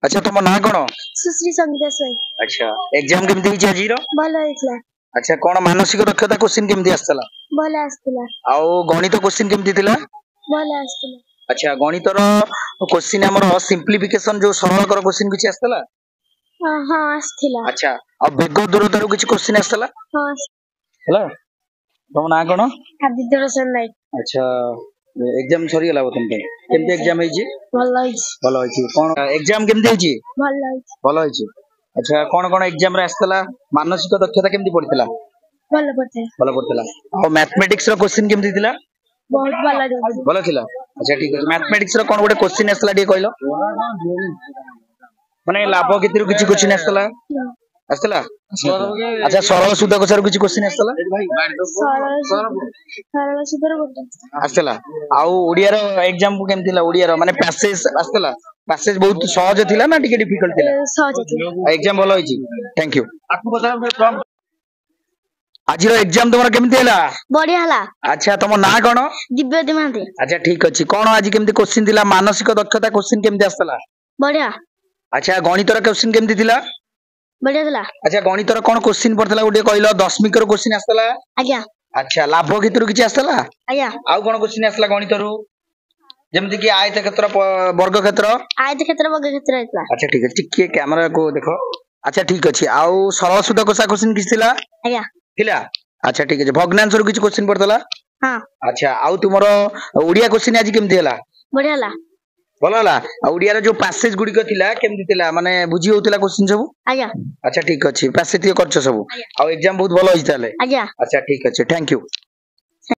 अच्छा तुम ना कौन? सुश्री संगीता सोई। अच्छा एग्जाम केमती हिची आजीरो? भलो हेतला। अच्छा कौन मानसिक दक्षता क्वेश्चन केमती आस्तला? भलो आस्तला। आउ गणित क्वेश्चन केमती थिला? भलो आस्तला। अच्छा गणित रो क्वेश्चन हमर सिंपलीफिकेशन जो सरल कर क्वेश्चन किछि आस्तला? हां आस्तला। अच्छा आ बेग दूरता रो किछि क्वेश्चन आस्तला? हां हला तुम ना कौन? आदित्य रोशन नायक। अच्छा एग्जाम सरी गेला तुम पे केमती एग्जाम हेची? भलो हेची कोन एग्जाम केमती हेची? भलो हेची अच्छा कोन एग्जाम रे आस्तला मानसिक दक्षता केमती पड़थिला? भलो पड़थिला आ मैथमेटिक्स रो क्वेश्चन केमती थिला? बहुत भलो थिला अच्छा ठीक है मैथमेटिक्स रो कोन गोटे क्वेश्चन आस्तला डी कहलो माने लाभ केतिर किछि क्वेश्चन आस्तला? आस्तला अच्छा सरल सुध कसार किछि क्वेश्चन आस्तला? सरल सुधर बोलते आस्तला आउ ओडिया रो एग्जाम को केमती थिला ओडिया रो माने पैसेज आस्तला पैसेज बहुत सहज थिला ना टिके डिफिकल्ट थिला? सहज थिला एग्जाम भलो होइची थैंक यू आज रो एग्जाम तुमरा केमती हैला? बढ़िया हला। अच्छा तुम ना कोन? दिव्यवती महांती। अच्छा ठीक अछि कोन आज केमती क्वेश्चन थिला मानसिक दक्षता क्वेश्चन केमती आस्तला? बढ़िया। अच्छा गणित रो क्वेश्चन केमती थिला? बढ़िया थिला। अच्छा गणित रो कोन क्वेश्चन पड़थला ओडे कहलो दशमिक रो क्वेश्चन आस्तला? आज्ञा। अच्छा लाभ केतिर किछि आस्तला? आज्ञा। आउ कोन क्वेश्चन आस्तला गणित रो जेमति कि आयत क्षेत्र वर्ग क्षेत्र? आयत क्षेत्र वर्ग क्षेत्र हेतला। अच्छा ठीक है टिके कैमरा को देखो अच्छा ठीक अछि आउ सरल सुध कसा क्वेश्चन किछि थिला? आज्ञा। थिला अच्छा ठीक है भग्नांश रो किछि क्वेश्चन पड़थला? हां। अच्छा आउ तुमरो ओडिया क्वेश्चन आज केमती हैला? बढ़िया हला। भलो हला आ ओडिया रो जो पैसेज गुडी को थिला केमती थिला माने बुझी होतिला क्वेश्चन सब? आज्ञा। अच्छा ठीक अछि पैसेज करछ सब आ एग्जाम बहुत भलो होई ताले? आज्ञा। अच्छा ठीक अछि थैंक यू।